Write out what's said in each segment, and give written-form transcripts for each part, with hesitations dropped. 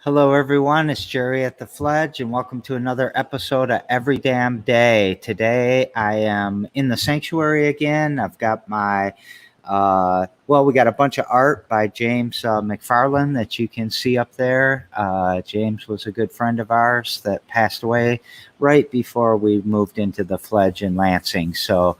Hello, everyone. It's Jerry at the Fledge, and welcome to another episode of Every Damn Day. Today, I am in the sanctuary again. I've got we got a bunch of art by James McFarland that you can see up there. James was a good friend of ours that passed away right before we moved into the Fledge in Lansing. So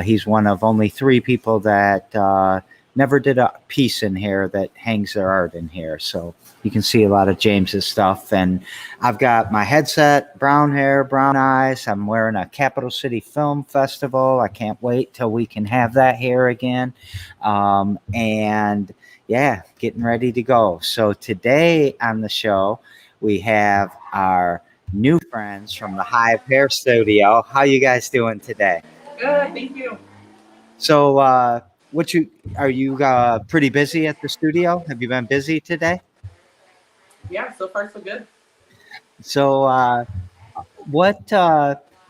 he's one of only three people that never did a piece in here that hangs their art in here. So you can see a lot of James's stuff. And I've got my headset, brown hair, brown eyes. I'm wearing a Capital City Film Festival. I can't wait till we can have that here again. And yeah, getting ready to go. So today on the show, we have our new friends from the Hive Hair Studio. How you guys doing today? Good, thank you. So, are you pretty busy at the studio? Have you been busy today? Yeah, so far so good. So, what?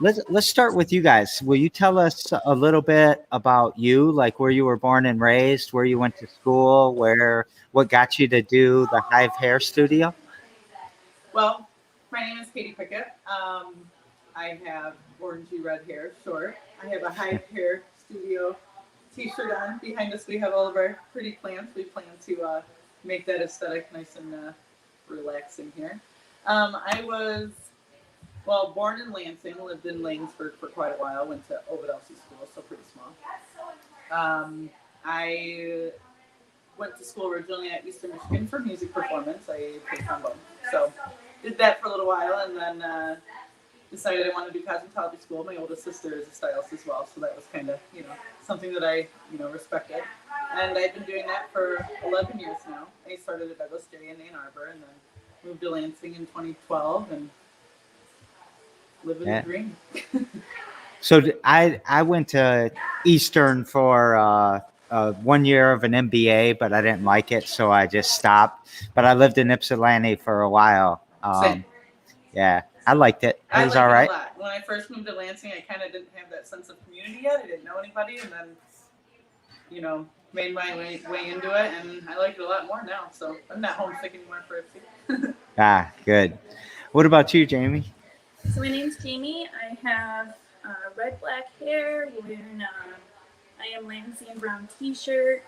Let's start with you guys. Will you tell us a little bit about you, like where you were born and raised, where you went to school, what got you to do the Hive Hair Studio? Well, my name is Katie Pickett. I have orangey red hair, short. I have a Hive Hair Studio t-shirt on. Behind us we have all of our pretty plants. We plan to make that aesthetic nice and relaxing here. I was, born in Lansing, lived in Lanesburg for quite a while, went to Ovid Elsie School, so pretty small. I went to school originally at Eastern Michigan for music performance. I played trombone. So did that for a little while and then decided I wanted to do cosmetology school. My oldest sister is a stylist as well, so that was kind of, something that I, respected. And I've been doing that for 11 years now. I started at Douglas J in Ann Arbor and then moved to Lansing in 2012 and living the dream. So I went to Eastern for 1 year of an MBA, but I didn't like it, so I just stopped. But I lived in Ypsilanti for a while. Same. Yeah, I liked it. It was all it right. A lot. When I first moved to Lansing, I kind of didn't have that sense of community yet. I didn't know anybody, and then, made my way into it, and I like it a lot more now. So I'm not homesick anymore for it. Good. What about you, Jamie? So my name's Jamie. I have red-black hair, I am Lansing brown t-shirt.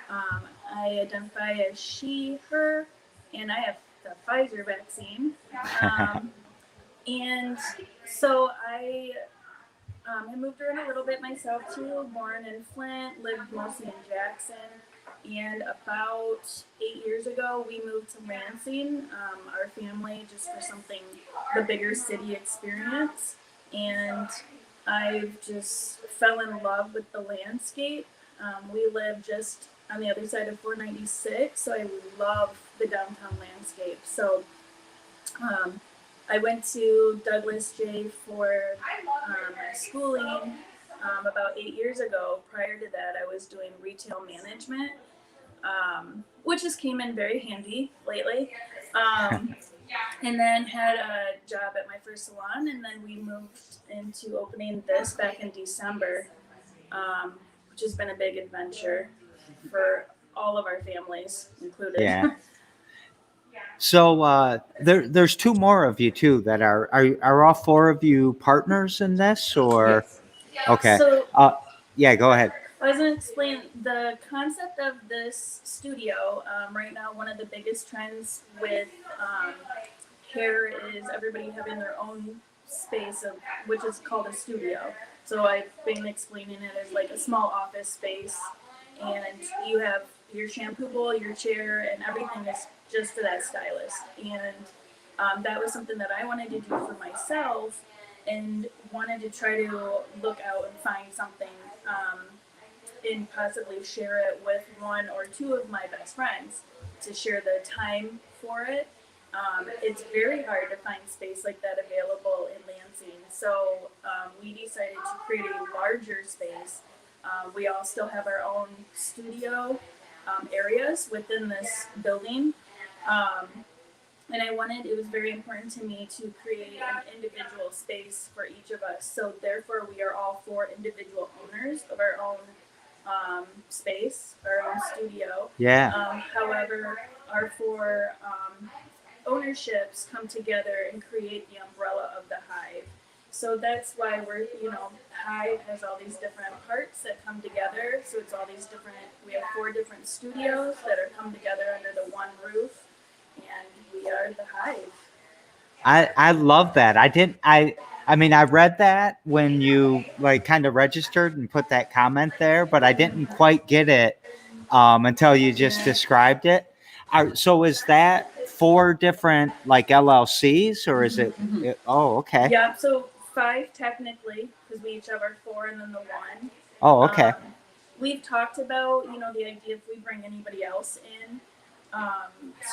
I identify as she, her, and I have the Pfizer vaccine. And so I moved around a little bit myself too, born in Flint, lived mostly in Jackson. And about 8 years ago, we moved to Lansing, our family, just for something, the bigger city experience. And I've just fell in love with the landscape. We live just on the other side of 496, so I love the downtown landscape. So I went to Douglas J for my schooling about 8 years ago. Prior to that, I was doing retail management, which just came in very handy lately. And then had a job at my first salon, and then we moved into opening this back in December, which has been a big adventure for all of our families included. Yeah. So there's two more of you too that are all four of you partners in this, or Yes. okay? So, yeah, go ahead. I was going to explain the concept of this studio. Right now, one of the biggest trends with hair is everybody having their own space, which is called a studio. So I've been explaining it as like a small office space, and you have your shampoo bowl, your chair, and everything is just for that stylist. And that was something that I wanted to do for myself, and wanted to try to look out and find something and possibly share it with one or two of my best friends to share the time for it. It's very hard to find space like that available in Lansing. So we decided to create a larger space. We all still have our own studio areas within this building. And it was very important to me to create an individual space for each of us. So therefore, we are all four individual owners of our own space, our own studio. Yeah. However, our four ownerships come together and create the umbrella of the Hive. So that's why we're, Hive has all these different parts that come together. So it's all these different, we have 4 different studios that are come together under the one roof, and we are the Hive. I love that. I mean, I read that when you like kind of registered and put that comment there, but I didn't quite get it until you just described it. So is that 4 different like LLCs or is it? Oh, okay. Yeah, so 5 technically, because we each have our 4 and then the 1. Oh, okay. We've talked about, the idea if we bring anybody else in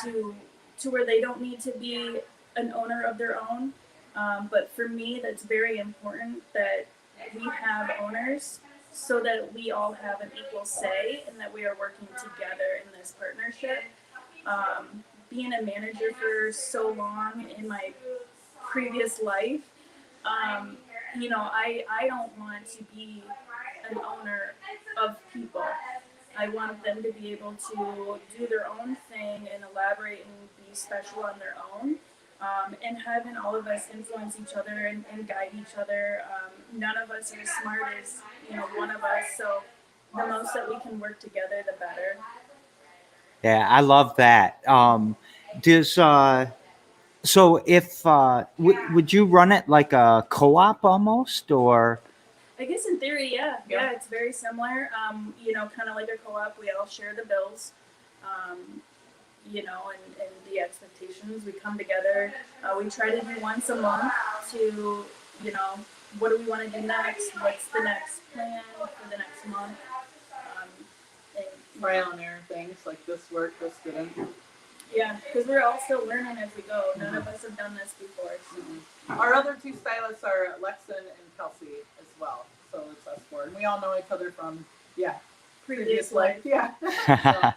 to where they don't need to be an owner of their own. But for me, that's very important that we have owners so that we all have an equal say and that we are working together in this partnership. Being a manager for so long in my previous life, I don't want to be an owner of people. I want them to be able to do their own thing and elaborate and be special on their own. And having all of us influence each other and guide each other. None of us are as smart as one of us, so the most that we can work together, the better. Yeah, I love that. So if would you run it like a co-op almost, or? I guess in theory, yeah, it's very similar. Kind of like a co-op, we all share the bills. And the expectations. We come together. We try to do once a month to, what do we want to do next? What's the next plan for the next month? Trial and error things like this worked, this didn't. Yeah, because we're all still learning as we go. None of us have done this before. So. Our other 2 stylists are Lexan and Kelsey as well. So it's us 4. And we all know each other from, previous life. Yeah. So,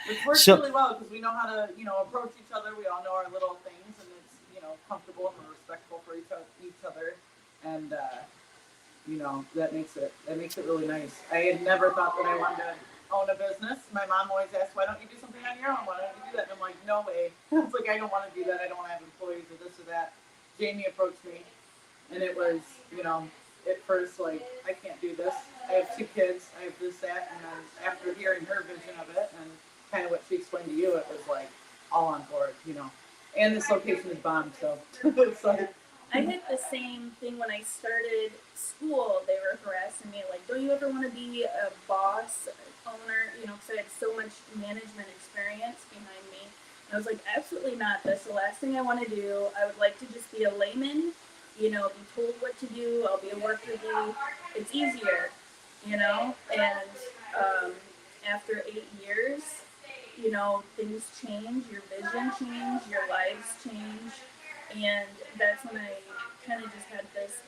which works really well because we know how to, approach each other. We all know our little things, and it's, comfortable and we're respectful for each other, and that makes it really nice. I had never thought that I wanted to own a business. My mom always asked, "Why don't you do something on your own? Why don't you do that?" And I'm like, "No way." It's like I don't want to do that. I don't want to have employees or this or that. Jamie approached me, and it was, at first like I can't do this. I have 2 kids. I have this, that, and then after hearing her vision of it and kind of what she explained to you, it was like all on board, And this location is bomb, so it's like. I had the same thing when I started school. They were harassing me, like, "Don't you ever want to be a boss, owner?" Because I had so much management experience behind me. And I was like, absolutely not. That's the last thing I want to do. I would like to just be a layman, be told what to do. I'll be a worker bee. It's easier, And after 8 years, things change, your vision change, your lives change, and that's when I kind of just had this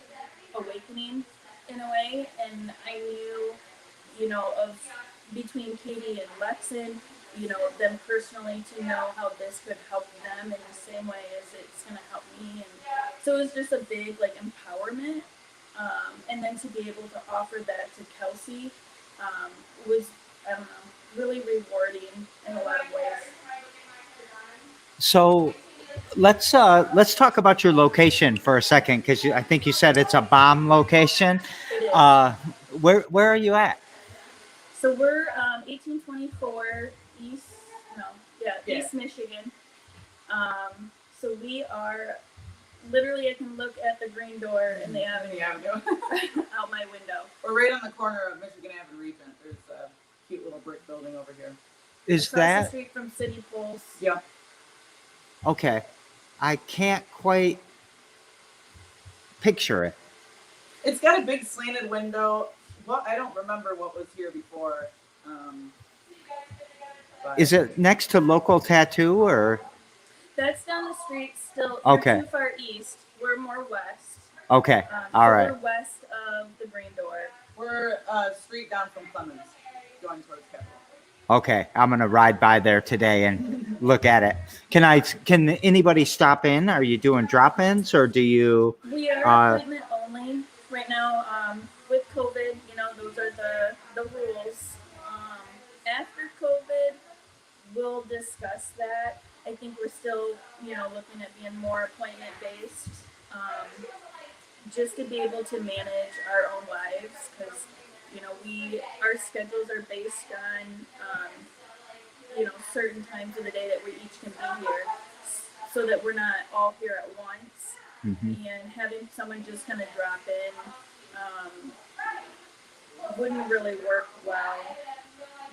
awakening in a way, and I knew, of between Katie and Lexan, them personally to know how this could help them in the same way as it's going to help me, and so it was just a big empowerment, and then to be able to offer that to Kelsey was, I don't know, really rewarding in a lot of ways. So let's talk about your location for a second, because I think you said it's a bomb location. Where are you at? So we're 1824 East Michigan. So we are literally, I can look at the green door in the avenue out my window. We're right on the corner of Michigan Ave and Regent. There's a cute little brick building over here. Is across that the street from City Pulse? Yeah. Okay? I can't quite picture it. It's got a big slanted window. Well, I don't remember what was here before. Is it next to Local Tattoo or? That's down the street still. Okay. We're too far east. We're more west. Okay. All right. We're west of the Green Door. We're street down from Clemens, going towards Capitol. Okay, I'm gonna ride by there today and look at it. Can anybody stop in? Are you doing drop-ins or do you? We are appointment only right now. With COVID, those are the rules. After COVID, we'll discuss that. I think we're still, looking at being more appointment based, just to be able to manage our own lives, because our schedules are based on certain times of the day that we each can be here, so that we're not all here at once. And having someone just kind of drop in wouldn't really work well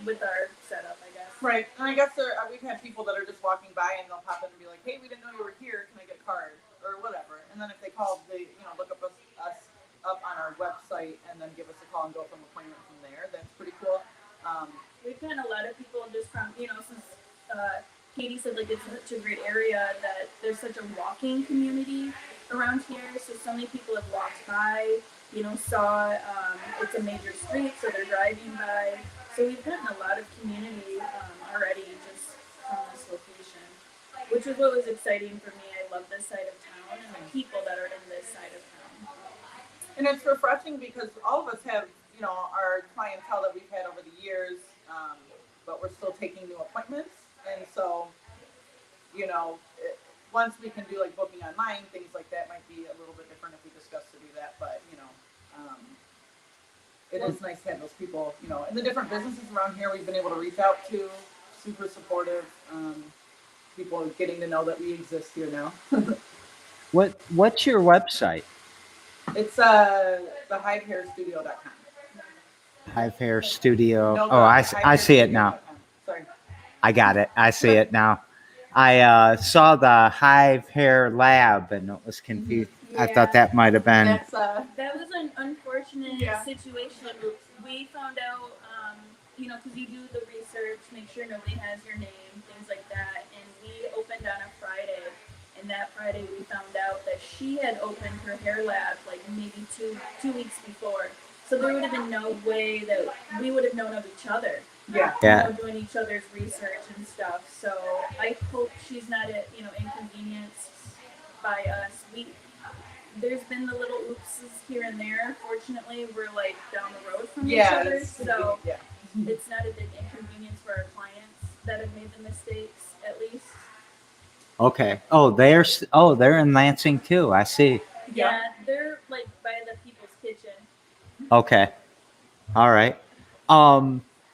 with our setup, I guess. Right, and I guess we've had people that are just walking by and they'll pop in and be like, "Hey, we didn't know you were here. Can I get a card?" or whatever. And then if they call, they look up us up on our website and then give us a call and go from appointment from there. That's pretty cool. We've gotten a lot of people just from since Katie said it's such a great area that there's such a walking community around here. So many people have walked by. Saw it's a major street, so they're driving by. So we've gotten a lot of community already just from this location, which is what was exciting for me. I love this side of town and the people that are in this side of town. And it's refreshing because all of us have, our clientele that we've had over the years, but we're still taking new appointments. And so, once we can do booking online, things like that might be a little bit different if we discuss to do that. But, it is nice to have those people, in the different businesses around here we've been able to reach out to, super supportive, people getting to know that we exist here now. What's your website? It's the hivehairstudio.com. Hive Hair Studio. No, I see it now. Sorry. I got it. I see it now. I saw the Hive Hair Lab and it was confused. I thought that might have been. That was an unfortunate situation. We found out, because you do the research, make sure nobody has your name, things like that. And we opened on a Friday. And that Friday we found out that she had opened her hair lab maybe two weeks before. So there would have been no way that we would have known of each other. Yeah. Doing each other's research and stuff. So I hope she's not inconvenienced by us. There's been the little oopses here and there. Fortunately, we're down the road from each other, so it's not a big inconvenience for our clients that have made the mistakes, at least. Okay. Oh, they're in Lansing too. I see. Yeah, they're by the People's Kitchen. Okay. All right.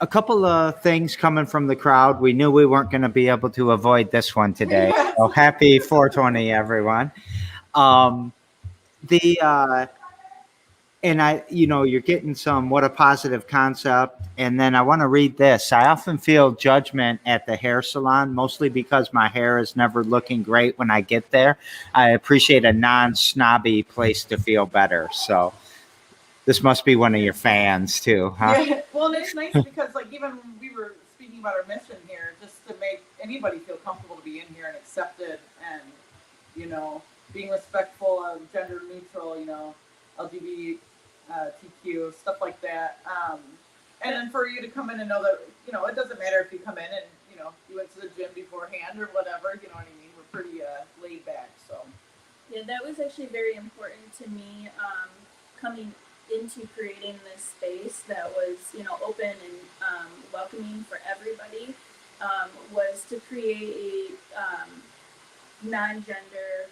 A couple of things coming from the crowd. We knew we weren't going to be able to avoid this one today. So happy 420, everyone. And you're getting some what a positive concept. And then I want to read this. I often feel judgment at the hair salon, mostly because my hair is never looking great when I get there. I appreciate a non-snobby place to feel better. So this must be one of your fans too, huh? Yeah. Well, and it's nice because even when we were speaking about our mission here, just to make anybody feel comfortable to be in here and accepted and, being respectful of gender neutral, LGBTQ, stuff like that. And then for you to come in and know that, it doesn't matter if you come in and, you went to the gym beforehand or whatever, you know what I mean? We're pretty laid back, so. Yeah, that was actually very important to me, coming into creating this space that was, open and welcoming for everybody, was to create a non-gender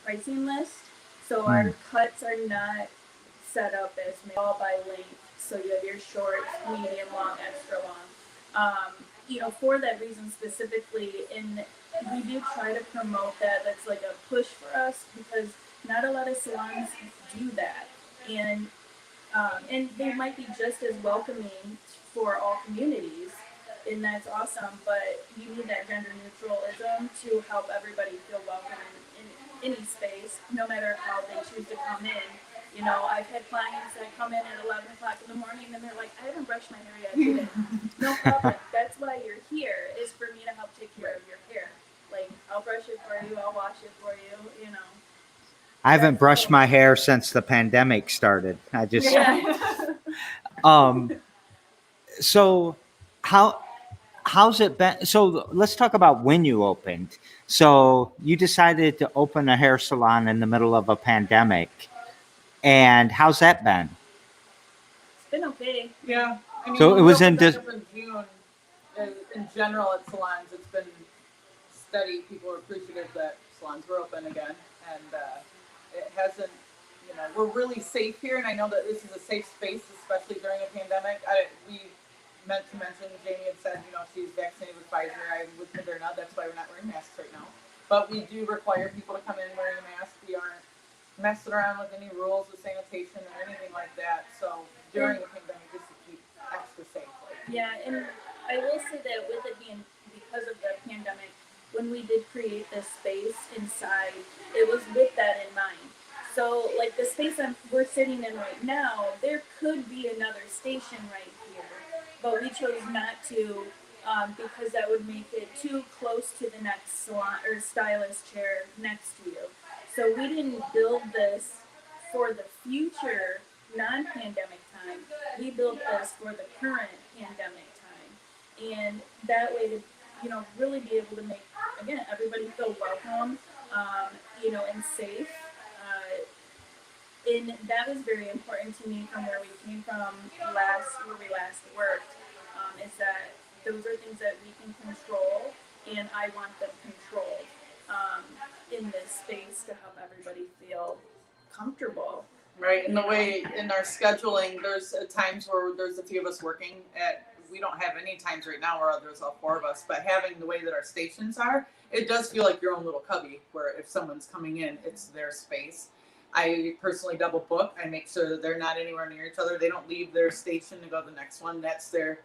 pricing list. So our cuts are not set up as all by length. So you have your short, medium, long, extra long. For that reason specifically, and we do try to promote that. That's a push for us because not a lot of salons do that. And they might be just as welcoming for all communities, and that's awesome. But you need that gender neutralism to help everybody feel welcome in any space, no matter how they choose to come in. I've had clients that come in at 11 o'clock in the morning and they're like, I haven't brushed my hair yet today. No problem. That's why you're here, is for me to help take care of your hair. I'll brush it for you, I'll wash it for you, I haven't brushed my hair since the pandemic started. I just, so how's it been? So let's talk about when you opened. So you decided to open a hair salon in the middle of a pandemic. And how's that been? It's been okay. Yeah. So it was in June. In general at salons, it's been steady. People are appreciative that salons were open again, and it hasn't. You know, we're really safe here, and I know that this is a safe space, especially during a pandemic. We meant to mention, Jamie had said, she's vaccinated with Pfizer. I'm with Moderna. That's why we're not wearing masks right now. But we do require people to come in wearing a mask. We aren't messing around with any rules of sanitation or anything like that. So during the pandemic, just to keep extra safe. Yeah, and I will say that with it being because of the pandemic, when we did create this space inside, it was with that in mind. So, like the space we're sitting in right now, there could be another station right here, but we chose not to because that would make it too close to the next salon or stylist chair next to you. So we didn't build this for the future non-pandemic time. We built this for the current pandemic time, and that way to really be able to make everybody feel welcome, and safe. And that was very important to me from where we came from where we last worked, is that those are things that we can control, and I want them controlled in this space to help everybody feel comfortable. Right, and the way in our scheduling, there's times where there's a few of us working we don't have any times right now where there's all four of us, but having the way that our stations are, it does feel like your own little cubby, where if someone's coming in, it's their space. I personally double book. I make sure that they're not anywhere near each other. They don't leave their station to go to the next one. That's their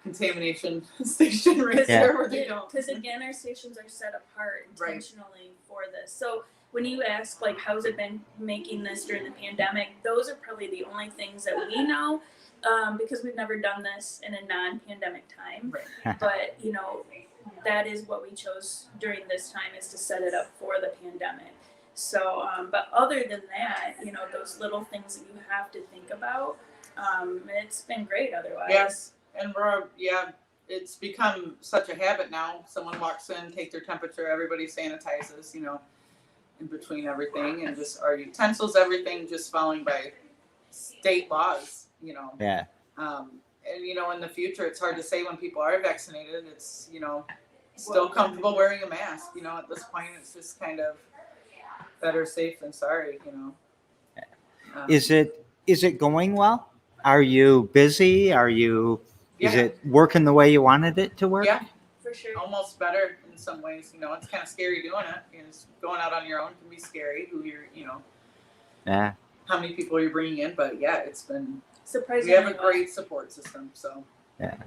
contamination station right there where they don't. Because again, our stations are set apart intentionally for this. So when you ask, like, how's it been making this during the pandemic, those are probably the only things that we know, because we've never done this in a non-pandemic time. Right. But, that is what we chose during this time, is to set it up for the pandemic. So, but other than that, those little things that you have to think about, it's been great otherwise. Yes, and it's become such a habit now. Someone walks in, take their temperature, everybody sanitizes, in between everything, and just our utensils, everything just following by state laws, Yeah. And, in the future, it's hard to say when people are vaccinated, it's, still comfortable wearing a mask. At this point, it's just kind of better safe than sorry, Is it going well? Are you busy? Is it working the way you wanted it to work? Yeah, for sure. Almost better in some ways. It's kind of scary doing it. Because going out on your own can be scary. Who you're, Yeah. how many people you're bringing in. But yeah, it's been surprising. We have a great support system. So yeah.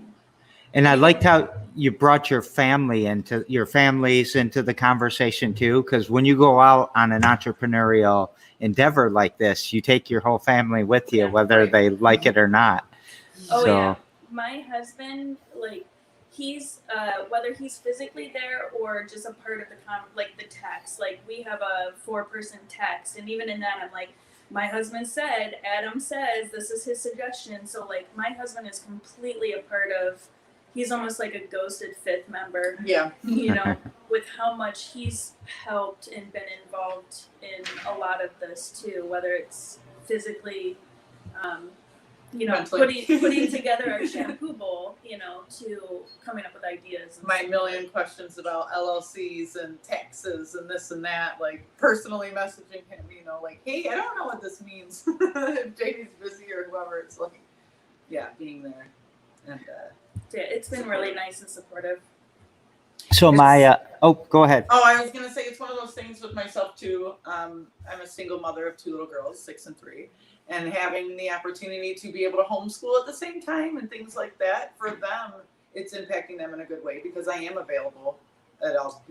And I liked how you brought your families into the conversation too, because when you go out on an entrepreneurial endeavor like this, you take your whole family with you, whether they like it or not. Oh yeah, my husband, he's whether he's physically there or just a part of the text. Like, we have a 4-person text, and even in that, I'm like, my husband said, Adam says, this is his suggestion. So my husband is completely a part of. He's almost like a ghosted 5th member. Yeah. With how much he's helped and been involved in a lot of this too, whether it's physically, putting together our shampoo bowl, to coming up with ideas. My million questions about LLCs and taxes and this and that, personally messaging him, hey, I don't know what this means. If JD's busy or whoever, it's being there. And, it's been really nice and supportive. So go ahead. Oh, I was going to say, it's one of those things with myself too. I'm a single mother of 2 little girls, 6 and 3, and having the opportunity to be able to homeschool at the same time and things like that, for them, it's impacting them in a good way, because I am available at all,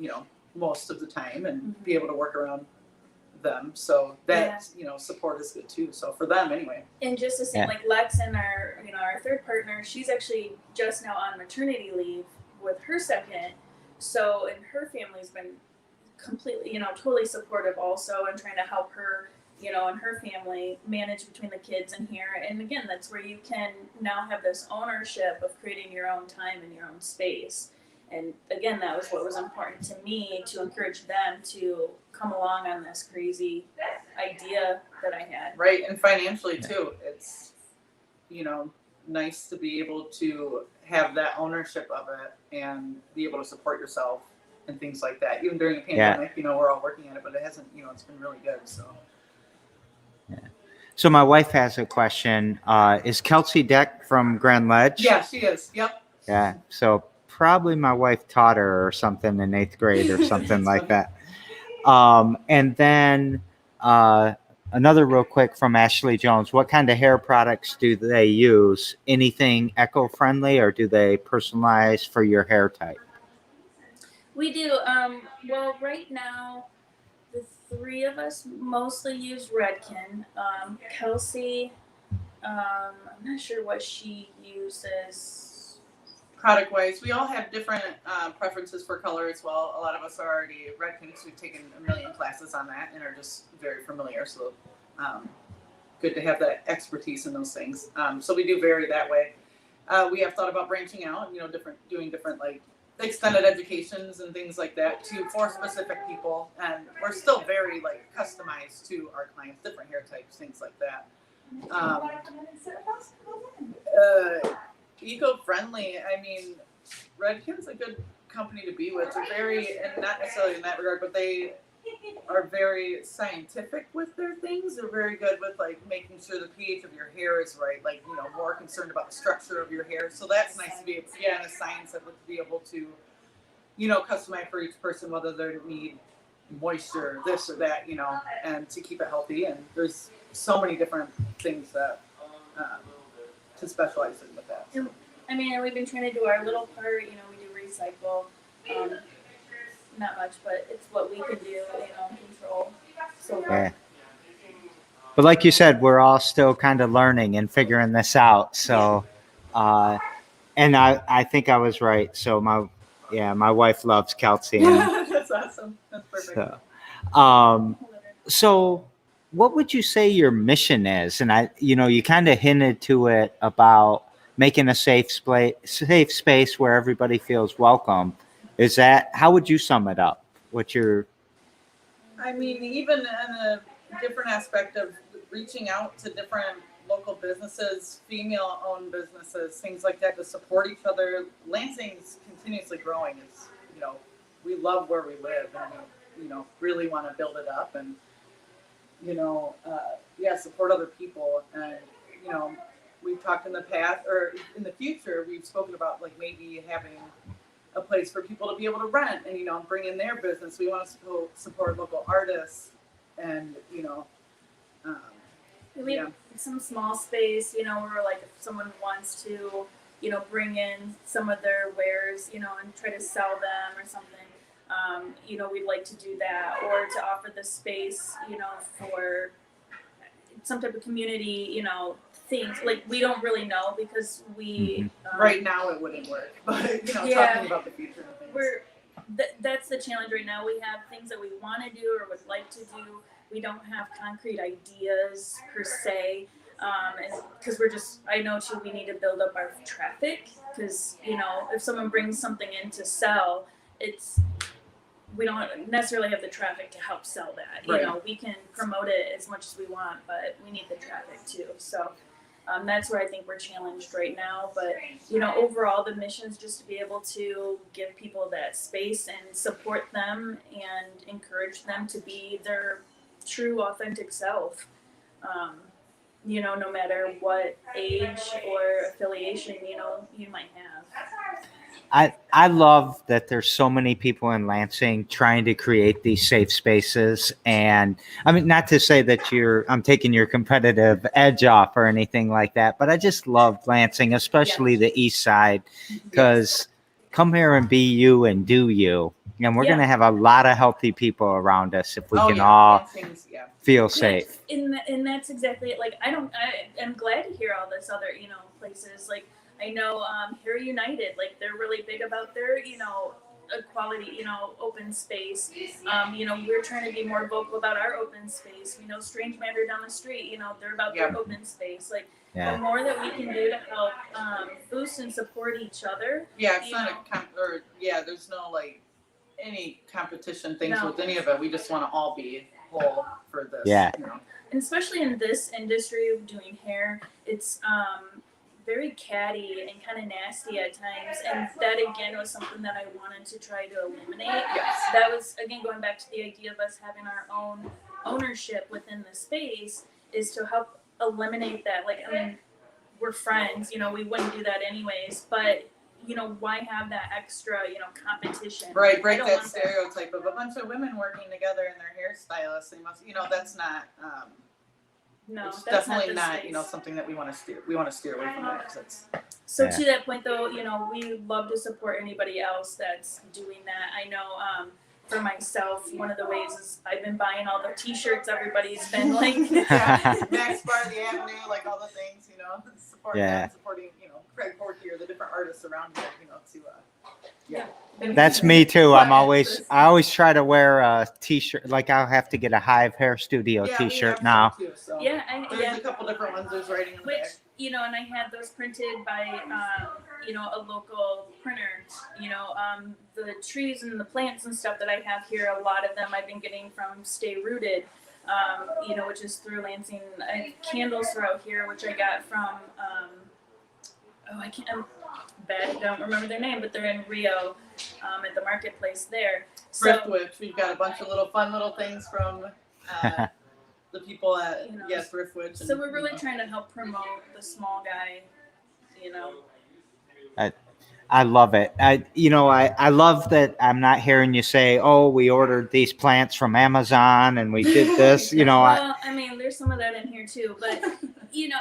most of the time, and be able to work around them. So that, support is good too. So for them anyway. And just the same, like Lexan, our 3rd partner, she's actually just now on maternity leave with her 2nd. So, and her family's been completely, totally supportive also, and trying to help her, and her family manage between the kids and here. And again, that's where you can now have this ownership of creating your own time and your own space. And again, that was what was important to me, to encourage them to come along on this crazy idea that I had. Right, and financially too. It's, nice to be able to have that ownership of it and be able to support yourself and things like that. Even during the pandemic, you know, we're all working at it, but it hasn't, you know, it's been really good. So. Yeah. So my wife has a question. Is Kelsey Deck from Grand Ledge? Yeah, she is. Yep. Yeah. So probably my wife taught her or something in 8th grade or something like that. And then another real quick from Ashley Jones. What kind of hair products do they use? Anything eco-friendly, or do they personalize for your hair type? We do. Well, right now, the three of us mostly use Redken. Kelsey, I'm not sure what she uses. Product wise, we all have different preferences for color as well. A lot of us are already Redken because we've taken a million classes on that and are just very familiar. So good to have that expertise in those things. So we do vary that way. We have thought about branching out, you know, doing different like extended educations and things like that for specific people. And we're still very like customized to our clients, different hair types, things like that. Eco-friendly, I mean, Redken's a good company to be with. They're very, and not necessarily in that regard, but they are very scientific with their things. They're very good with like making sure the pH of your hair is right, like, you know, more concerned about the structure of your hair. So that's nice to be able, and the science of it, to be able to, you know, customize for each person, whether they need moisture, this or that, you know, and to keep it healthy. And there's so many different things that to specialize in with that. So. I mean, we've been trying to do our little part. You know, we do recycle. Not much, but it's what we can do. You know, control. So Yeah. But like you said, we're all still kind of learning and figuring this out. So, and I think I was right. So my wife loves Kelsey. That's awesome. That's perfect. So what would you say your mission is? And you kind of hinted to it about making a safe space where everybody feels welcome. Is that, how would you sum it up? I mean, even in a different aspect of reaching out to different local businesses, female-owned businesses, things like that, to support each other. Lansing's continuously growing. It's, you know, we love where we live, and we, you know, really want to build it up, and, you know, support other people. And, you know, we've talked in the past, or in the future, we've spoken about like maybe having a place for people to be able to rent and, you know, bring in their business. We want to support local artists, and, you know, we have some small space, you know, where like if someone wants to, you know, bring in some of their wares, you know, and try to sell them or something, you know, we'd like to do that, or to offer the space, you know, for some type of community, you know, things. Like, we don't really know because we right now it wouldn't work, but, you know, talking about the future of things. That's the challenge right now. We have things that we want to do or would like to do. We don't have concrete ideas per se, and because I know too, we need to build up our traffic, because, you know, if someone brings something in to sell, we don't necessarily have the traffic to help sell that. Right. You know, we can promote it as much as we want, but we need the traffic too. So that's where I think we're challenged right now. But, you know, overall, the mission is just to be able to give people that space and support them and encourage them to be their true, authentic self. You know, no matter what age or affiliation, you know, you might have. I love that there's so many people in Lansing trying to create these safe spaces. And I mean, not to say that I'm taking your competitive edge off or anything like that, but I just love Lansing, especially the east side, because come here and be you and do you. And we're going to have a lot of healthy people around us if we can all feel safe. And that's exactly it. Like, I'm glad to hear all this other, you know, places. Like, I know Hair United, like, they're really big about their, you know, equality, you know, open space. You know, we're trying to be more vocal about our open space. We know Strange Matter down the street, you know, they're about their open space. Like, the more that we can do to help boost and support each other. Yeah, it's not there's no, like, any competition things with any of it. We just want to all be whole for this. Yeah. You know? And especially in this industry of doing hair, it's very catty and kind of nasty at times, and that again was something that I wanted to try to eliminate. Yes. That was again going back to the idea of us having our own ownership within the space, is to help eliminate that. Like, I mean, we're friends, you know, we wouldn't do that anyways, but you know, why have that extra, you know, competition? Right, I break don't that want stereotype of a bunch of women working together and they're hairstylists. They must, you know, that's not. No, It's that's definitely not, not, the you know, space. something that we want to steer. We want to steer away from that because it's. So Yeah. to that point, though, you know, we love to support anybody else that's doing that. I know, for myself, one of the ways is I've been buying all the T-shirts. Everybody's been like, Max Bar, the Avenue, like all the things, you know, supporting Yeah. them, supporting, you know, Craig Porky or the different artists around here, you know, to yeah. That's me too. I always try to wear a t-shirt. Like I'll have to get a Hive Hair Studio Yeah, we t-shirt have now. some too, so. yeah, There's a couple different ones. There's writing in the which, back. you know, and I had those printed by, you know, a local printer. You know, the trees and the plants and stuff that I have here, a lot of them I've been getting from Stay Rooted, you know, which is through Lansing. I have candles throughout here, which I got from, I'm bad, I don't remember their name, but they're in Rio, at the marketplace there. So, Thriftwitch. We've got a bunch of little fun little things from the people at You know, Thriftwitch. so we're really trying to help promote the small guy, you know. I love it. I love that I'm not hearing you say, "Oh, we ordered these plants from Amazon and we did this." You know, Well, I mean, there's some of that in here too, but you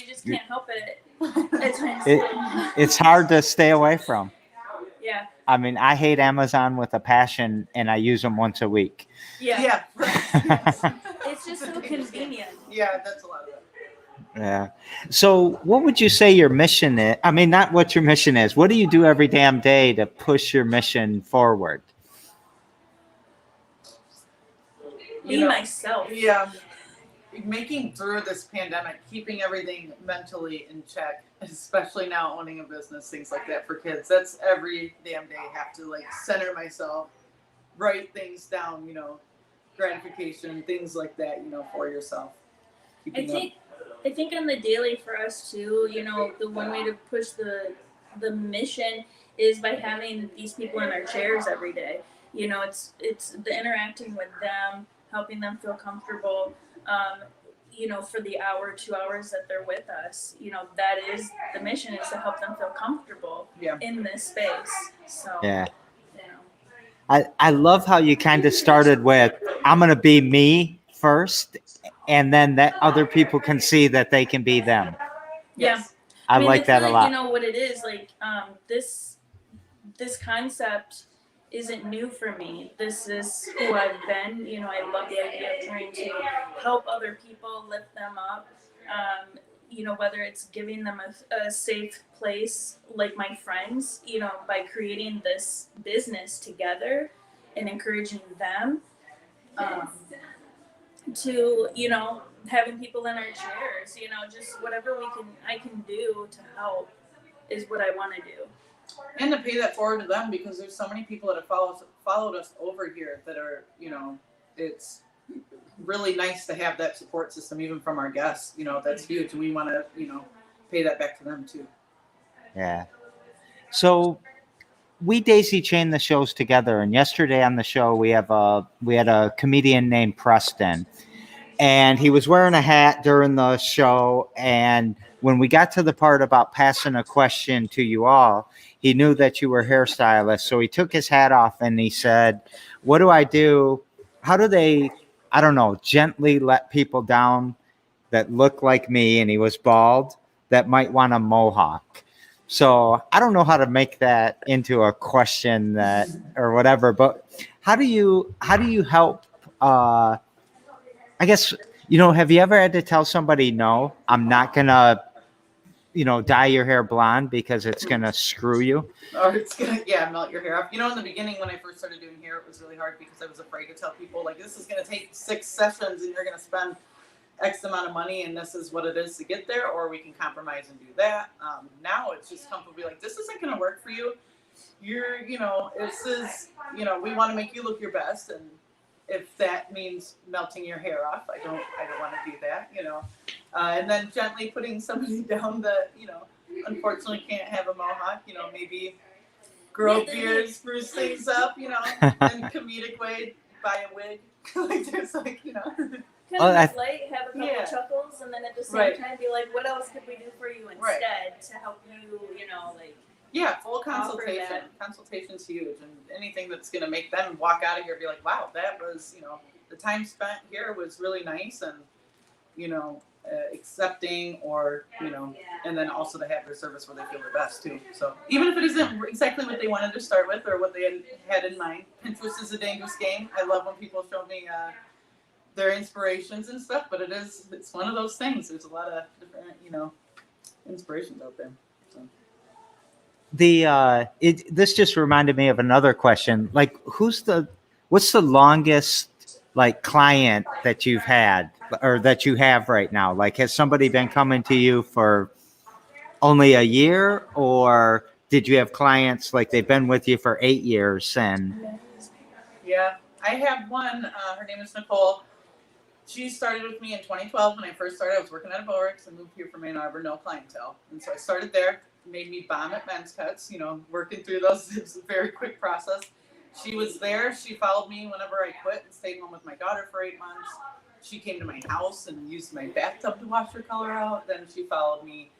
just can't help it at times. it's hard to stay away from. Yeah, I mean, I hate Amazon with a passion, and I use them once a week. yeah. Yeah. It's just so convenient. Yeah, that's a lot of it. Yeah. So, what would you say your mission is? I mean, not what your mission is. What do you do every damn day to push your mission forward? Be myself. Yeah. Making through this pandemic, keeping everything mentally in check, especially now owning a business, things like that for kids. That's every damn day. I have to like center myself, write things down, you know, gratification, things like that, you know, for yourself. I think on the daily for us too, you know, the one way to push the mission is by having these people in our chairs every day. You know, it's the interacting with them, helping them feel comfortable. You know, for the hour, 2 hours that they're with us, you know, that is the mission, is to help them feel comfortable in this space. So Yeah. you know. I love how you kind of started with, I'm going to be me first, and then that other people can see that they can be them. Yeah. I mean, like that a really, lot. You know what it is, like, this concept isn't new for me. This is who I've been. You know, I love the idea of trying to help other people, lift them up. You know, whether it's giving them a safe place, like my friends, you know, by creating this business together and encouraging them, to, you know, having people in our chairs, you know, just whatever I can do to help is what I want to do. And to pay that forward to them, because there's so many people that have followed us over here that are, you know, it's really nice to have that support system, even from our guests. You know, that's huge. And we want to, you know, pay that back to them too. Yeah. So we daisy chain the shows together, and yesterday on the show we had a comedian named Preston, and he was wearing a hat during the show, and when we got to the part about passing a question to you all, he knew that you were hairstylists, so he took his hat off and he said, "What do I do? How do they, I don't know, gently let people down that look like me," and he was bald, "that might want a mohawk?" So I don't know how to make that into a question that or whatever, but how do you help? I guess, you know, have you ever had to tell somebody, "No, I'm not gonna, you know, dye your hair blonde because it's gonna screw you"? Or it's gonna, melt your hair off. You know, in the beginning when I first started doing hair, it was really hard because I was afraid to tell people, like, this is gonna take 6 sessions and you're gonna spend X amount of money, and this is what it is to get there, or we can compromise and do that. Now it's just comfortable, like, this isn't going to work for you. You're, you know, this is, you know, we want to make you look your best, and if that means melting your hair off, I don't want to do that, you know. And then gently putting somebody down that, unfortunately can't have a mohawk, maybe grow beards, spruce things up, in comedic way, buy a wig. Like there's like, Kind of make light, have a couple chuckles, and then at the same time be like, what else could we do for you instead to help you, Yeah, full consultation. Consultation's huge, and anything that's going to make them walk out of here and be like, wow, that was, the time spent here was really nice, and, accepting, or, and then also to have their service where they feel the best too. So even if it isn't exactly what they wanted to start with or what they had in mind, Pinterest is a dangerous game. I love when people show me their inspirations and stuff, but it's one of those things. There's a lot of different, inspirations out there. So. This just reminded me of another question. Like, what's the longest like client that you've had or that you have right now? Like, has somebody been coming to you for only a year, or did you have clients like they've been with you for 8 years? And yeah, I have one. Her name is Nicole. She started with me in 2012 when I first started. I was working at a Bowerix and moved here from Ann Arbor, no clientele. And so I started there, made me bomb at men's cuts, working through those. It was a very quick process. She was there. She followed me whenever I quit and stayed home with my daughter for 8 months. She came to my house and used my bathtub to wash her color out. Then she followed me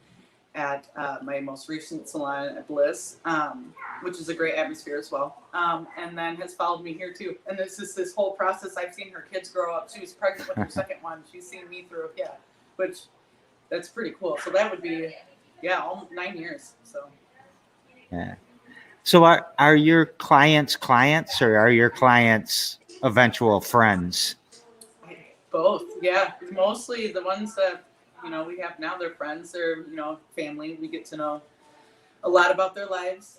at my most recent salon at Bliss, which is a great atmosphere as well. And then has followed me here too. And this whole process. I've seen her kids grow up. She was pregnant with her second one. She's seen me through, which that's pretty cool. So that would be, almost 9 years. So. Yeah. So are your clients or are your clients eventual friends? Both. Yeah. Mostly the ones that, we have now, they're friends, they're, family. We get to know a lot about their lives,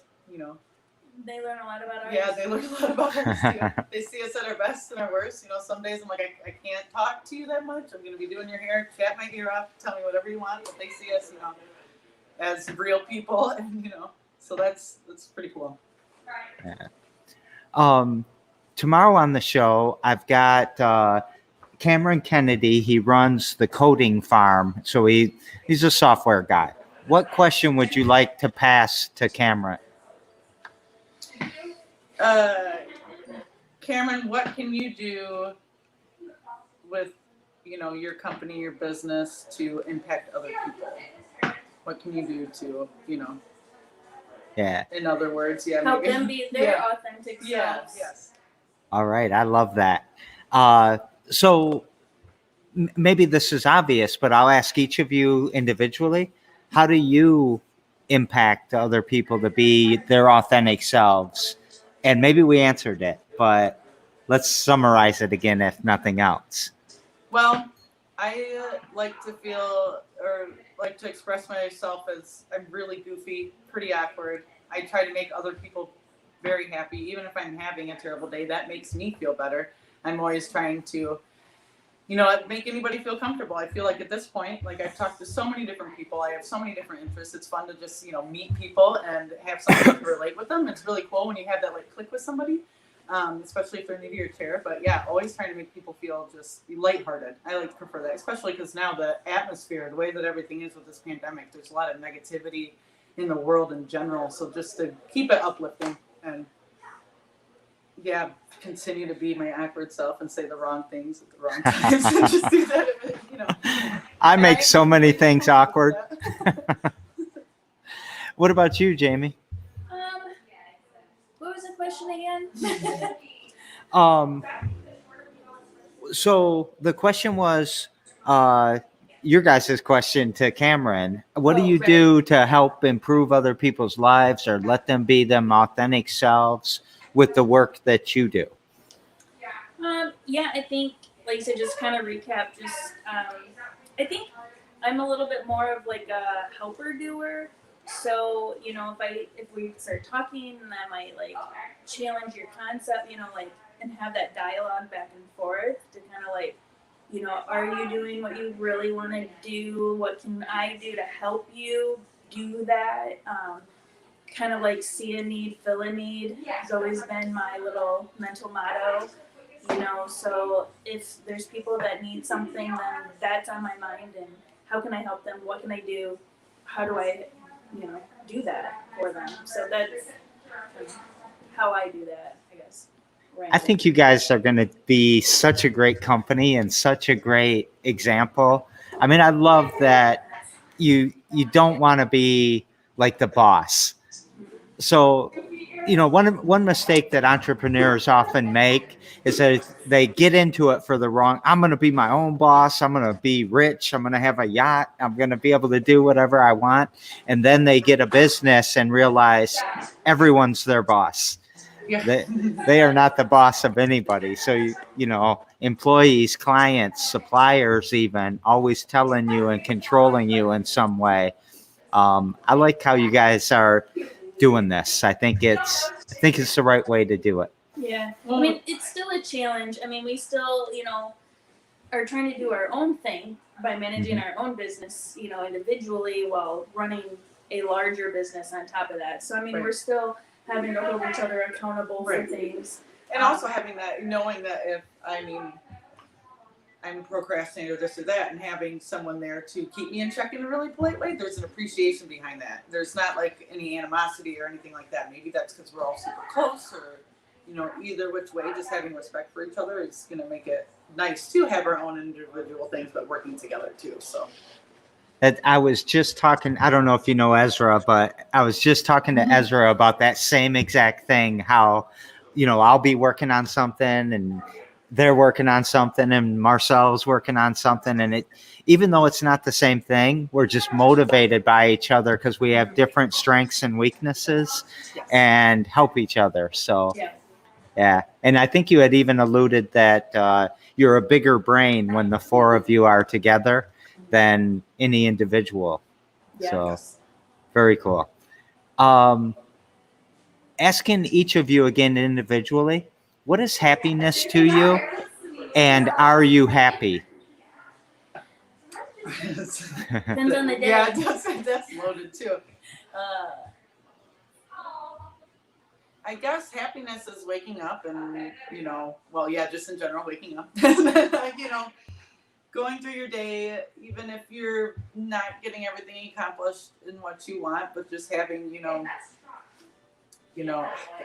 They learn a lot about ours. Yeah, they learn a lot about ours too. They see us at our best and our worst. Some days I'm like, I can't talk to you that much. I'm going to be doing your hair, chat my ear off, tell me whatever you want. But they see us, as real people, and, so that's pretty cool. Yeah. Tomorrow on the show, I've got Cameron Kennedy. He runs the coding farm, so he's a software guy. What question would you like to pass to Cameron? Cameron, what can you do with, your company, your business to impact other people? What can you do to, in other words, help them be their authentic selves. Yes. All right. I love that. So maybe this is obvious, but I'll ask each of you individually. How do you impact other people to be their authentic selves? And maybe we answered it, but let's summarize it again, if nothing else. Well, I like to feel, or like to express myself as I'm really goofy, pretty awkward. I try to make other people very happy, even if I'm having a terrible day. That makes me feel better. I'm always trying to, make anybody feel comfortable. I feel like at this point, like I've talked to so many different people. I have so many different interests. It's fun to just, meet people and have somebody to relate with them. It's really cool when you have that like click with somebody, especially if they're new to your chair. But yeah, always trying to make people feel just lighthearted. I like to prefer that, especially because now the atmosphere, the way that everything is with this pandemic, there's a lot of negativity in the world in general. So just to keep it uplifting and continue to be my awkward self and say the wrong things at the wrong times and just do that, I make so many things awkward. What about you, Jamie? What was the question again? So the question was, your guys' question to Cameron. What do you do to help improve other people's lives or let them be them authentic selves with the work that you do? I think, like I said, just kind of recap, I think I'm a little bit more of like a helper doer. So, if we start talking, and I might like challenge your concept, and have that dialogue back and forth to kind of like, are you doing what you really want to do? What can I do to help you do that? Kind of like see a need, fill a need has always been my little mental motto. So if there's people that need something, then that's on my mind, and how can I help them? What can I do? How do I, do that for them? So that's kind of how I do that, I guess. I think you guys are going to be such a great company and such a great example. I mean, I love that you don't want to be like the boss. So, one mistake that entrepreneurs often make is that they get into it for the wrong. I'm going to be my own boss. I'm going to be rich. I'm going to have a yacht. I'm going to be able to do whatever I want. And then they get a business and realize everyone's their boss. Yeah. They are not the boss of anybody. So, employees, clients, suppliers, even always telling you and controlling you in some way. I like how you guys are doing this. I think it's the right way to do it. Yeah. I mean, it's still a challenge. I mean, we still, are trying to do our own thing by managing our own business, individually while running a larger business on top of that. So, I mean, we're still having to hold each other accountable for things. And also having that, knowing that if, I'm procrastinating or this or that, and having someone there to keep me in check in a really polite way, there's an appreciation behind that. There's not like any animosity or anything like that. Maybe that's because we're all super close, or either which way, just having respect for each other is going to make it nice to have our own individual things, but working together too. So I was just talking, I don't know if you know Ezra, but I was just talking to Ezra about that same exact thing, how, I'll be working on something and they're working on something and Marcel's working on something. And even though it's not the same thing, we're just motivated by each other because we have different strengths and weaknesses and help each other. So, yeah. And I think you had even alluded that you're a bigger brain when the four of you are together than any individual. So very cool. Asking each of you again individually, what is happiness to you, and are you happy? Depends on the day. Yeah, that's loaded too. I guess happiness is waking up and, just in general, waking up. Going through your day, even if you're not getting everything accomplished in what you want, but just having, I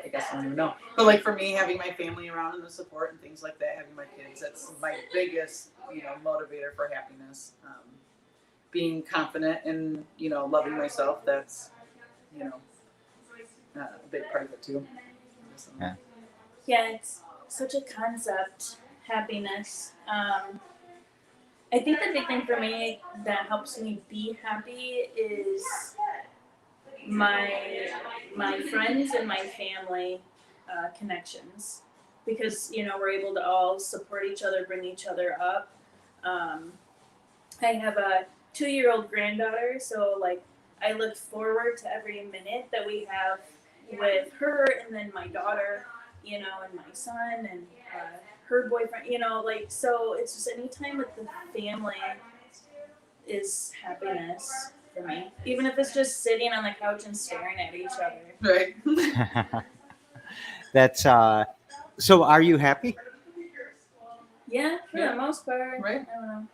guess I don't even know. But like for me, having my family around and the support and things like that, having my kids, that's my biggest, motivator for happiness. Being confident and, loving myself, that's, a big part of it too. So. Yeah, it's such a concept, happiness. I think the big thing for me that helps me be happy is my friends and my family connections, because we're able to all support each other, bring each other up. I have a 2-year-old granddaughter, so like I look forward to every minute that we have with her, and then my daughter, and my son and her boyfriend, so it's just any time with the family is happiness for me, even if it's just sitting on the couch and staring at each other. Right. That's so are you happy? Yeah, for the most part. Right. I don't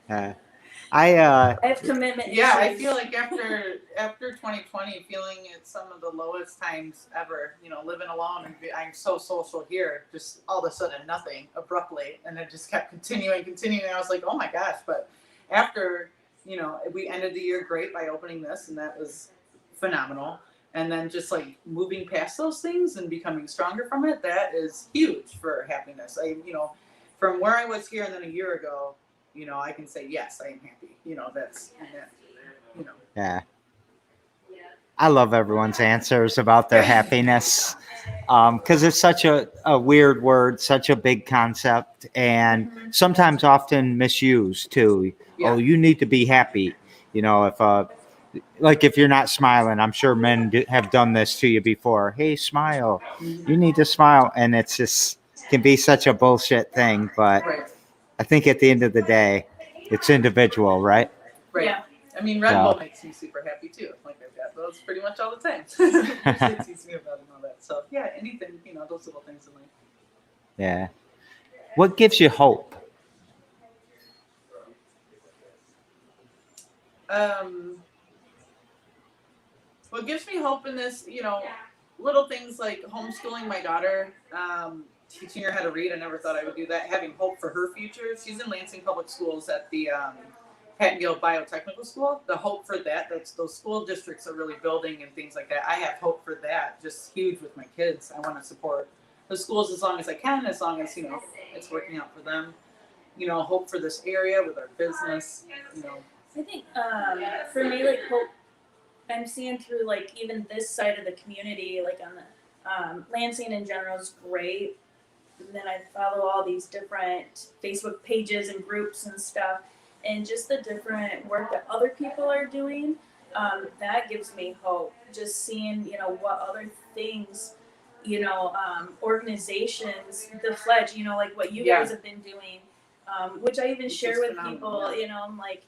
know. I have commitment Yeah, I issues. feel like after 2020, feeling at some of the lowest times ever, living alone, and I'm so social here, just all of a sudden nothing abruptly, and it just kept continuing. I was like, oh my gosh! But after, we ended the year great by opening this, and that was phenomenal. And then just like moving past those things and becoming stronger from it, that is huge for happiness. From where I was here and then a year ago, I can say, yes, I am happy. Yeah. I love everyone's answers about their happiness, because it's such a weird word, such a big concept, and sometimes often misused too. Yeah. Oh, you need to be happy. If you're not smiling, I'm sure men have done this to you before. Hey, smile. You need to smile. And it's just can be such a bullshit thing. But I think at the end of the day, it's individual, right? Right. Yeah. I mean, Red Bull makes me super happy too. Like I've got those pretty much all the time. It teaches me about and all that. So yeah, anything, those little things in life. Yeah. What gives you hope? What gives me hope in this, little things like homeschooling my daughter, teaching her how to read. I never thought I would do that. Having hope for her future. She's in Lansing Public Schools at the Pat and Gill Biotechnical School. The hope for that's those school districts are really building and things like that. I have hope for that. Just huge with my kids. I want to support the schools as long as I can, as long as it's working out for them. Hope for this area with our business. I think for me, like hope I'm seeing through like even this side of the community, like on the Lansing in general is great. And then I follow all these different Facebook pages and groups and stuff, and just the different work that other people are doing. That gives me hope. Just seeing what other things, organizations, the Fledge, like what you guys have been doing, which I even share with people. I'm like,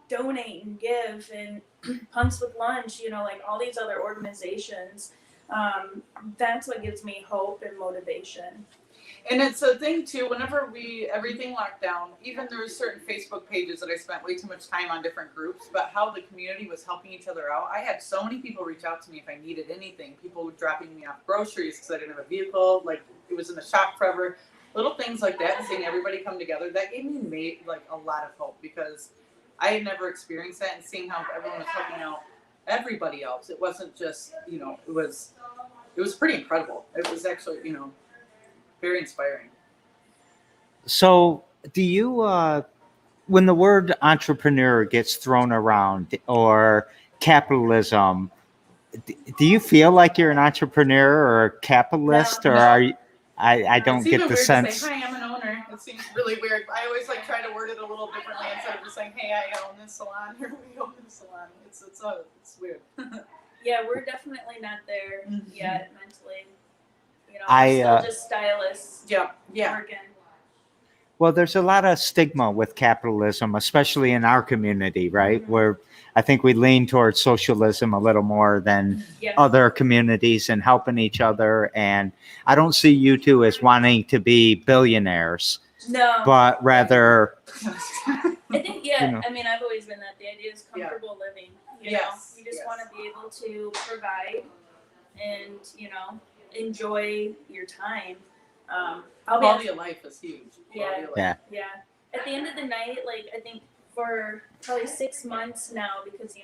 donate and give and Punks with Lunch, like all these other organizations. That's what gives me hope and motivation. And it's a thing too, whenever everything locked down, even there were certain Facebook pages that I spent way too much time on different groups, but how the community was helping each other out. I had so many people reach out to me if I needed anything. People were dropping me off groceries because I didn't have a vehicle. Like it was in the shop forever. Little things like that, and seeing everybody come together, that gave me a lot of hope, because I had never experienced that, and seeing how everyone was helping out everybody else. It wasn't just, it was pretty incredible. It was actually, very inspiring. So do you, when the word entrepreneur gets thrown around, or capitalism, do you feel like you're an entrepreneur or a capitalist, or are you? I don't get the sense. To say, hi, I'm an owner. It seems really weird. I always try to word it a little differently instead of just saying, hey, I own this salon, or we own this salon. It's weird. Yeah, we're definitely not there yet mentally. I we're still just stylists. Yeah. Working. Well, there's a lot of stigma with capitalism, especially in our community, right? Mm-hmm. Where I think we lean towards socialism a little more than other communities and helping each other. And I don't see you two as wanting to be billionaires. No. But rather, I think, I mean, I've always been that. The idea is comfortable living. You know, you just want to be able to provide and, enjoy your time. Quality of life is huge. Yeah. At the end of the night, I think for probably 6 months now, because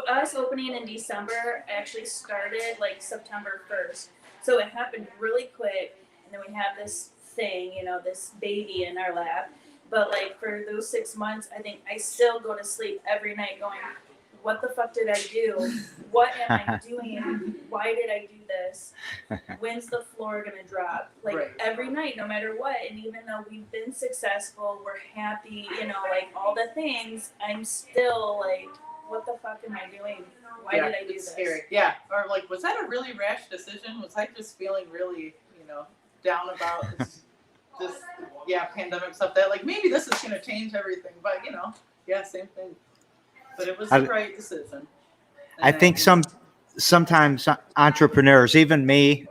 us opening in December actually started September 1st, so it happened really quick, and then we have this thing, this baby in our lap. But for those 6 months, I think I still go to sleep every night going, what the fuck did I do? What am I doing? Why did I do this? When's the floor gonna drop? Every night, no matter what. And even though we've been successful, we're happy, all the things, I'm still what the fuck am I doing? Why did I do this? Scary. Yeah. Or was that a really rash decision? Was I just feeling really, down about just pandemic stuff that maybe this is gonna change everything. But same thing. But it was the right decision. I think sometimes entrepreneurs, even me,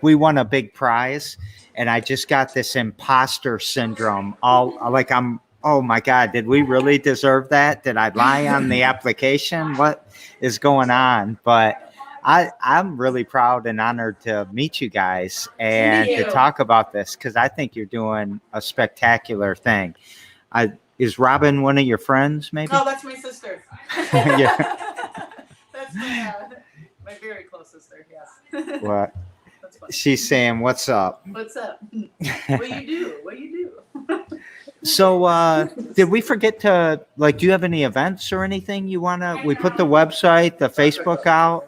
we won a big prize, and I just got this imposter syndrome. Oh my God, did we really deserve that? Did I lie on the application? What is going on? But I'm really proud and honored to meet you guys and to talk about this, because I think you're doing a spectacular thing. Is Robin one of your friends, maybe? Oh, that's my sister. Yeah. That's my very close sister, yes. What? She's saying, what's up? What's up? What you do? So, did we forget to, do you have any events or anything you want to, we put the website, the Facebook out?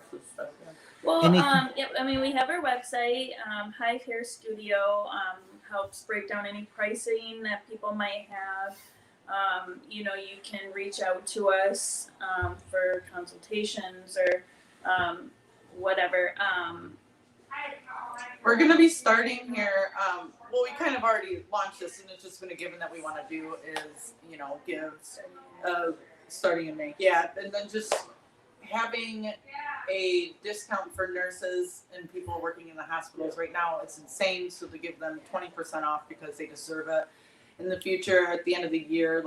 Well, we have our website, Hive Hair Studio, helps break down any pricing that people might have. You can reach out to us for consultations or whatever. We're going to be starting here. We kind of already launched this, and it's just been a given that we want to do is, give starting in May. Yeah, and then just having a discount for nurses and people working in the hospitals. Right now, it's insane, so to give them 20% off because they deserve it. In the future, at the end of the year,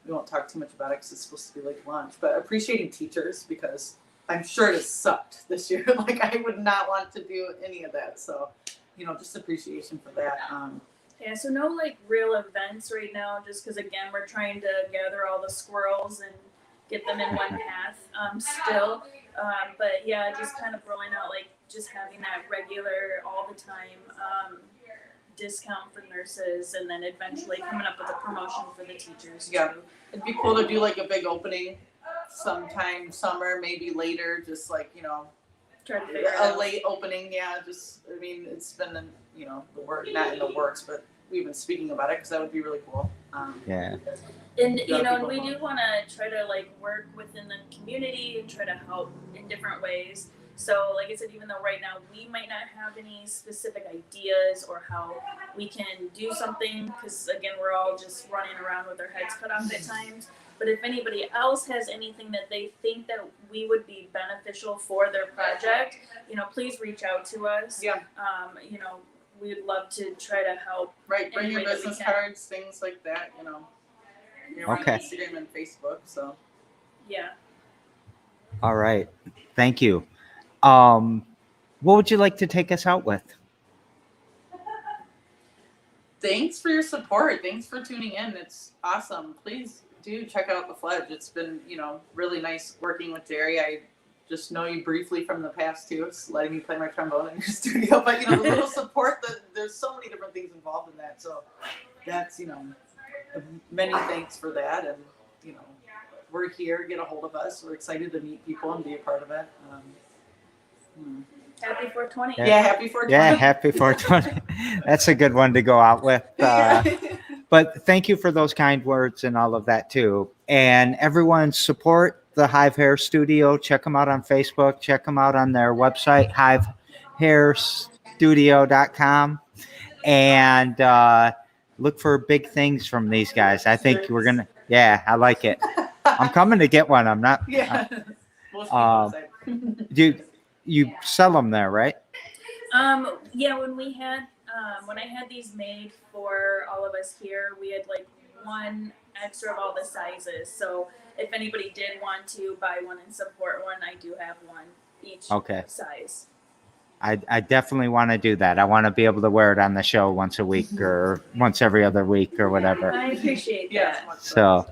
we won't talk too much about it because it's supposed to be like lunch, but appreciating teachers because I'm sure it has sucked this year. Like I would not want to do any of that. So, just appreciation for that. Yeah, so no like real events right now, just because again we're trying to gather all the squirrels and get them in one path still. But yeah, just kind of rolling out like just having that regular all the time discount for nurses, and then eventually coming up with a promotion for the teachers. Yeah. Too. It'd be cool to do like a big opening sometime summer, maybe later, just like, Try to figure it a out. late opening. Yeah, it's been in, the work, not in the works, but we've been speaking about it because that would be really cool. Yeah. And and we do want to try to like work within the community and try to help in different ways. So like I said, even though right now we might not have any specific ideas or how we can do something, because again we're all just running around with our heads cut off at times. But if anybody else has anything that they think that we would be beneficial for their project, please reach out to us. Yeah. We'd love to try to help. Right. Bring any your way that we business can. cards, things like that. You're Okay. on Instagram and Facebook, so. Yeah. All right. Thank you. What would you like to take us out with? Thanks for your support. Thanks for tuning in. It's awesome. Please do check out the Fledge. It's been, really nice working with Jerry. I just know you briefly from the past too, letting me play my trombone in your studio. But the little support, there's so many different things involved in that. So that's many thanks for that. And we're here. Get a hold of us. We're excited to meet people and be a part of it. Happy 420. Yeah. Yeah, happy 420. Yeah, happy 420. That's a good one to go out with. But thank you for those kind words and all of that too. And everyone support the Hive Hair Studio. Check them out on Facebook. Check them out on their website, hivehairstudio.com. And look for big things from these guys. I think we're going to, I like it. I'm coming to get one. I'm not. Yeah. Most people say. You sell them there, right? Yeah, when I had these made for all of us here, we had like one extra of all the sizes. So if anybody did want to buy one and support one, I do have one each size. I definitely want to do that. I want to be able to wear it on the show once a week or once every other week or whatever. I appreciate that. So,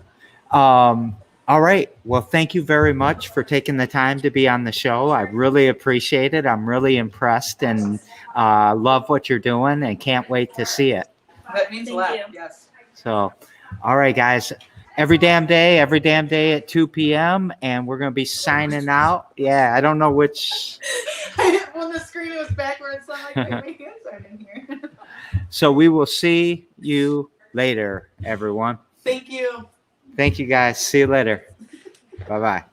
all right. Well, thank you very much for taking the time to be on the show. I really appreciate it. I'm really impressed and love what you're doing and can't wait to see it. That means a lot. Thank you. Yes. So, all right, guys. Every damn day at 2 p.m. And we're going to be signing out. Yeah, I don't know which. When the screen was backwards, I'm like, wait, my hands aren't in here. So we will see you later, everyone. Thank you. Thank you, guys. See you later. Bye-bye.